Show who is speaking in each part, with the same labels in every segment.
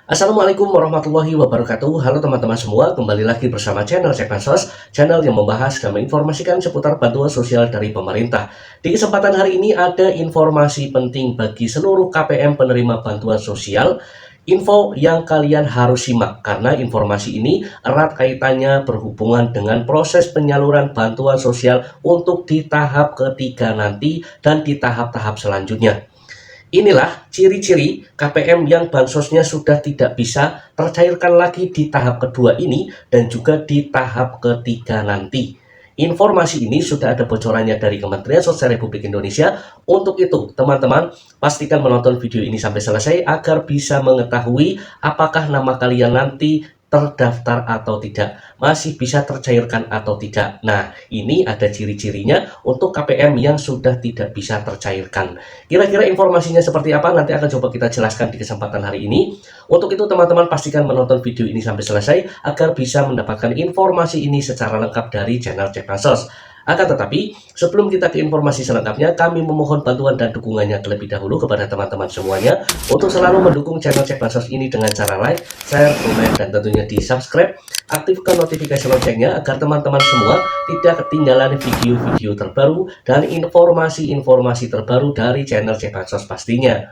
Speaker 1: Assalamualaikum warahmatullahi wabarakatuh. Halo teman-teman semua, kembali lagi bersama channel Cek Bansos, channel yang membahas dan menginformasikan seputar bantuan sosial dari pemerintah. Di kesempatan hari ini ada informasi penting bagi seluruh KPM penerima bantuan sosial. Info yang kalian harus simak karena informasi ini erat kaitannya berhubungan dengan proses penyaluran bantuan sosial untuk di tahap ketiga nanti dan di tahap-tahap selanjutnya. Inilah ciri-ciri KPM yang bansosnya sudah tidak bisa tercairkan lagi di tahap kedua ini dan juga di tahap ketiga nanti. Informasi ini sudah ada bocorannya dari Kementerian Sosial Republik Indonesia. Untuk itu, teman-teman, pastikan menonton video ini sampai selesai agar bisa mengetahui apakah nama kalian nanti terdaftar atau tidak, masih bisa tercairkan atau tidak. Nah, ini ada ciri-cirinya untuk KPM yang sudah tidak bisa tercairkan. Kira-kira informasinya seperti apa? Nanti akan coba kita jelaskan di kesempatan hari ini. Untuk itu, teman-teman pastikan menonton video ini sampai selesai agar bisa mendapatkan informasi ini secara lengkap dari channel Cek Bansos. Akan tetapi, sebelum kita ke informasi selengkapnya, kami memohon bantuan dan dukungannya terlebih dahulu kepada teman-teman semuanya untuk selalu mendukung channel Cek Bansos ini dengan cara like, share, komen, dan tentunya di subscribe. Aktifkan notifikasi loncengnya agar teman-teman semua tidak ketinggalan video-video terbaru dan informasi-informasi terbaru dari channel Cek Bansos pastinya.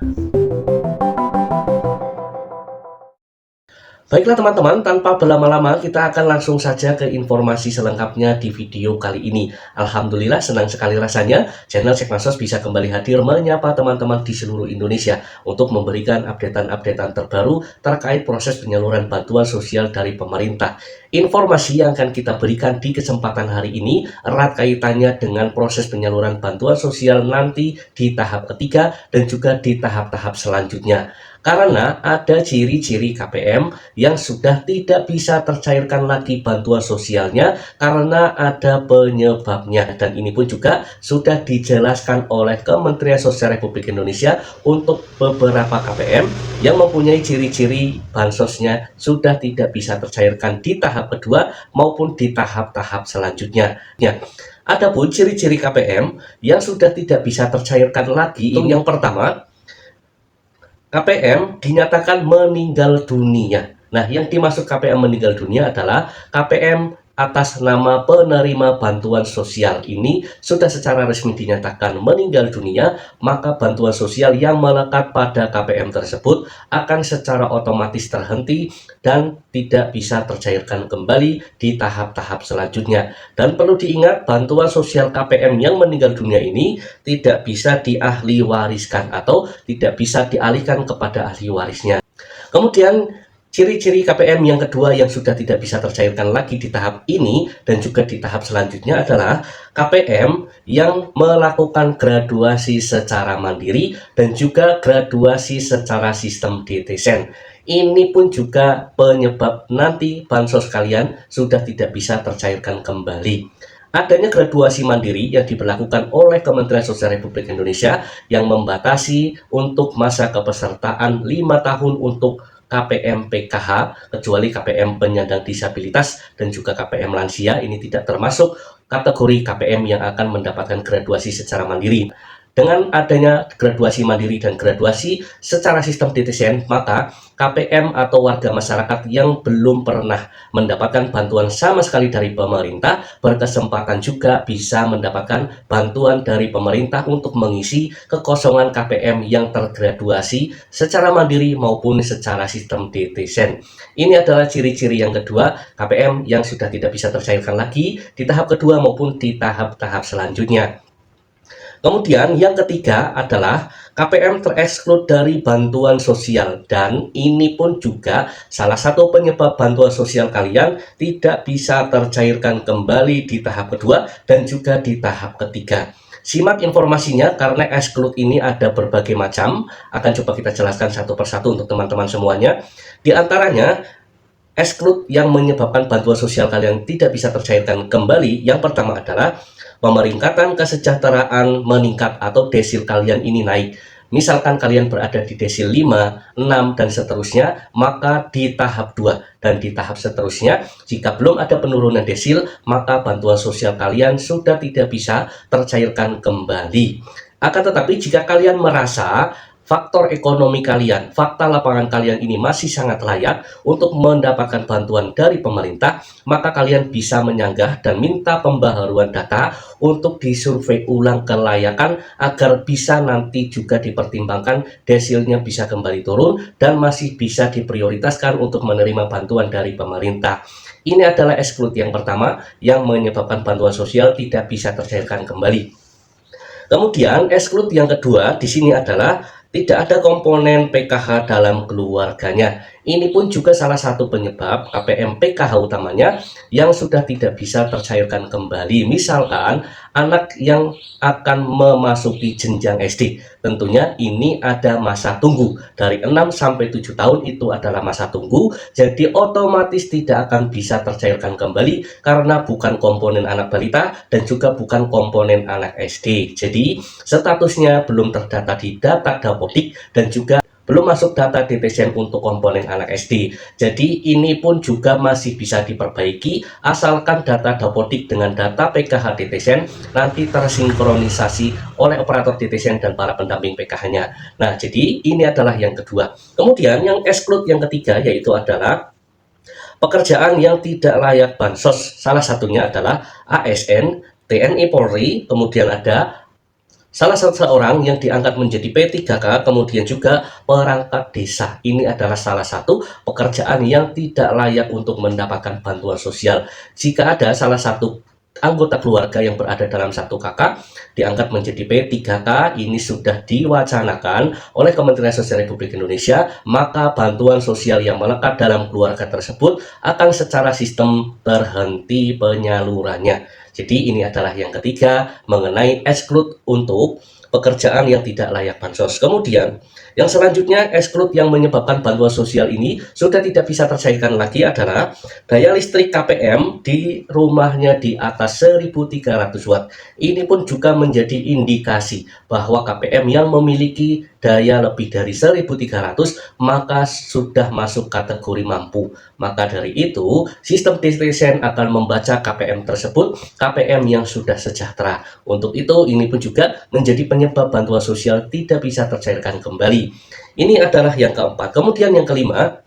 Speaker 1: Baiklah teman-teman, tanpa berlama-lama kita akan langsung saja ke informasi selengkapnya di video kali ini. Alhamdulillah senang sekali rasanya channel Cek Bansos bisa kembali hadir menyapa teman-teman di seluruh Indonesia untuk memberikan updatean-updatean terbaru terkait proses penyaluran bantuan sosial dari pemerintah. Informasi yang akan kita berikan di kesempatan hari ini erat kaitannya dengan proses penyaluran bantuan sosial nanti di tahap ketiga dan juga di tahap-tahap selanjutnya. Karena ada ciri-ciri KPM yang sudah tidak bisa tercairkan lagi bantuan sosialnya karena ada penyebabnya. Dan ini pun juga sudah dijelaskan oleh Kementerian Sosial Republik Indonesia untuk beberapa KPM yang mempunyai ciri-ciri bansosnya sudah tidak bisa tercairkan di tahap kedua maupun di tahap-tahap selanjutnya. Adapun ciri-ciri KPM yang sudah tidak bisa tercairkan lagi, yang pertama, KPM dinyatakan meninggal dunia. Nah, yang dimaksud KPM meninggal dunia adalah KPM atas nama penerima bantuan sosial ini sudah secara resmi dinyatakan meninggal dunia, maka bantuan sosial yang melekat pada KPM tersebut akan secara otomatis terhenti dan tidak bisa tercairkan kembali di tahap-tahap selanjutnya. Dan perlu diingat, bantuan sosial KPM yang meninggal dunia ini tidak bisa diahli wariskan atau tidak bisa dialihkan kepada ahli warisnya. Kemudian ciri-ciri KPM yang kedua yang sudah tidak bisa tercairkan lagi di tahap ini dan juga di tahap selanjutnya adalah KPM yang melakukan graduasi secara mandiri dan juga graduasi secara sistem DTSEN. Ini pun juga penyebab nanti bansos kalian sudah tidak bisa tercairkan kembali. Adanya graduasi mandiri yang diberlakukan oleh Kementerian Sosial Republik Indonesia yang membatasi untuk masa kepesertaan 5 tahun untuk KPM PKH, kecuali KPM penyandang disabilitas dan juga KPM lansia. Ini tidak termasuk kategori KPM yang akan mendapatkan graduasi secara mandiri. Dengan adanya graduasi mandiri dan graduasi secara sistem DTSEN, maka KPM atau warga masyarakat yang belum pernah mendapatkan bantuan sama sekali dari pemerintah berkesempatan juga bisa mendapatkan bantuan dari pemerintah untuk mengisi kekosongan KPM yang tergraduasi secara mandiri maupun secara sistem DTSEN. Ini adalah ciri-ciri yang kedua KPM yang sudah tidak bisa tercairkan lagi di tahap kedua maupun di tahap-tahap selanjutnya. Kemudian yang ketiga adalah KPM tereksklud dari bantuan sosial, dan ini pun juga salah satu penyebab bantuan sosial kalian tidak bisa tercairkan kembali di tahap kedua dan juga di tahap ketiga. Simak informasinya karena eksklud ini ada berbagai macam, akan coba kita jelaskan satu persatu untuk teman-teman semuanya. Di antaranya eksklud yang menyebabkan bantuan sosial kalian tidak bisa tercairkan kembali, yang pertama adalah pemeringkatan kesejahteraan meningkat atau desil kalian ini naik. Misalkan kalian berada di desil 5, 6, dan seterusnya, maka di tahap 2 dan di tahap seterusnya, jika belum ada penurunan desil, maka bantuan sosial kalian sudah tidak bisa tercairkan kembali. Akan tetapi jika kalian merasa faktor ekonomi kalian, fakta lapangan kalian ini masih sangat layak untuk mendapatkan bantuan dari pemerintah, maka kalian bisa menyanggah dan minta pembaharuan data untuk disurvei ulang kelayakan agar bisa nanti juga dipertimbangkan desilnya bisa kembali turun dan masih bisa diprioritaskan untuk menerima bantuan dari pemerintah. Ini adalah exclude yang pertama yang menyebabkan bantuan sosial tidak bisa tercairkan kembali. Kemudian exclude yang kedua di sini adalah tidak ada komponen PKH dalam keluarganya. Ini pun juga salah satu penyebab KPM PKH utamanya yang sudah tidak bisa tercairkan kembali. Misalkan anak yang akan memasuki jenjang SD, tentunya ini ada masa tunggu. Dari 6 sampai 7 tahun itu adalah masa tunggu, jadi otomatis tidak akan bisa tercairkan kembali karena bukan komponen anak balita dan juga bukan komponen anak SD. Jadi statusnya belum terdata di data Dapodik dan juga belum masuk data DTSN untuk komponen anak SD. Jadi ini pun juga masih bisa diperbaiki asalkan data Dapodik dengan data PKH DTSN nanti tersinkronisasi oleh operator DTSN dan para pendamping PKH-nya. Nah, jadi ini adalah yang kedua. Kemudian yang exclude yang ketiga yaitu adalah pekerjaan yang tidak layak bansos. Salah satunya adalah ASN, TNI Polri, kemudian ada salah satu orang yang diangkat menjadi P3K, kemudian juga perangkat desa. Ini adalah salah satu pekerjaan yang tidak layak untuk mendapatkan bantuan sosial. Jika ada salah satu anggota keluarga yang berada dalam satu kakak diangkat menjadi P3K, ini sudah diwacanakan oleh Kementerian Sosial Republik Indonesia, maka bantuan sosial yang melekat dalam keluarga tersebut akan secara sistem terhenti penyalurannya. Jadi ini adalah yang ketiga mengenai exclude untuk pekerjaan yang tidak layak bansos. Kemudian yang selanjutnya exclude yang menyebabkan bantuan sosial ini sudah tidak bisa tercairkan lagi adalah daya listrik KPM di rumahnya di atas 1300 watt. Ini pun juga menjadi indikasi bahwa KPM yang memiliki daya lebih dari 1300 maka sudah masuk kategori mampu. Maka dari itu sistem DTSN akan membaca KPM tersebut KPM yang sudah sejahtera. Untuk itu ini pun juga menjadi penyebab bantuan sosial tidak bisa tercairkan kembali. Ini adalah yang keempat. Kemudian yang kelima,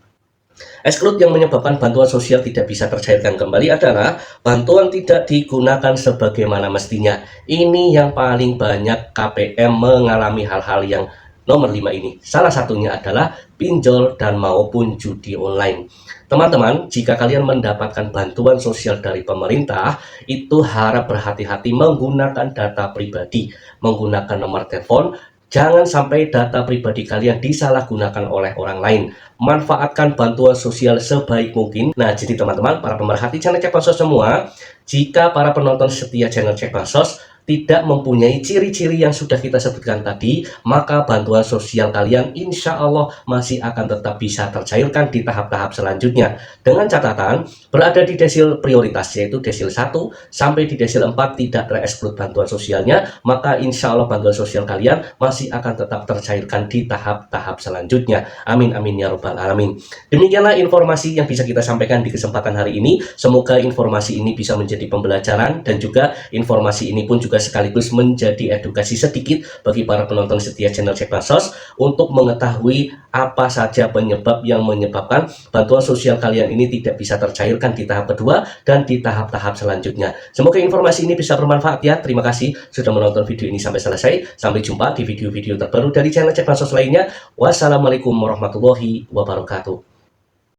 Speaker 1: exclude yang menyebabkan bantuan sosial tidak bisa tercairkan kembali adalah bantuan tidak digunakan sebagaimana mestinya. Ini yang paling banyak KPM mengalami hal-hal yang nomor 5 ini. Salah satunya adalah pinjol dan maupun judi online. Teman-teman, jika kalian mendapatkan bantuan sosial dari pemerintah, itu harap berhati-hati menggunakan data pribadi, menggunakan nomor telepon. Jangan sampai data pribadi kalian disalahgunakan oleh orang lain. Manfaatkan bantuan sosial sebaik mungkin. Nah, jadi teman-teman, para pemerhati channel Cek Bansos semua, jika para penonton setia channel Cek Bansos tidak mempunyai ciri-ciri yang sudah kita sebutkan tadi, maka bantuan sosial kalian insya Allah masih akan tetap bisa tercairkan di tahap-tahap selanjutnya. Dengan catatan, berada di desil prioritas, yaitu desil 1 sampai di desil 4 tidak terexclude bantuan sosialnya, maka insya Allah bantuan sosial kalian masih akan tetap tercairkan di tahap-tahap selanjutnya. Amin, amin, ya robbal alamin. Demikianlah informasi yang bisa kita sampaikan di kesempatan hari ini. Semoga informasi ini bisa menjadi pembelajaran dan juga informasi ini pun juga sekaligus menjadi edukasi sedikit bagi para penonton setia channel Cek Bansos untuk mengetahui apa saja penyebab yang menyebabkan bantuan sosial kalian ini tidak bisa tercairkan di tahap kedua dan di tahap-tahap selanjutnya. Semoga informasi ini bisa bermanfaat ya. Terima kasih sudah menonton video ini sampai selesai. Sampai jumpa di video-video terbaru dari channel Cek Bansos lainnya. Wassalamualaikum warahmatullahi wabarakatuh.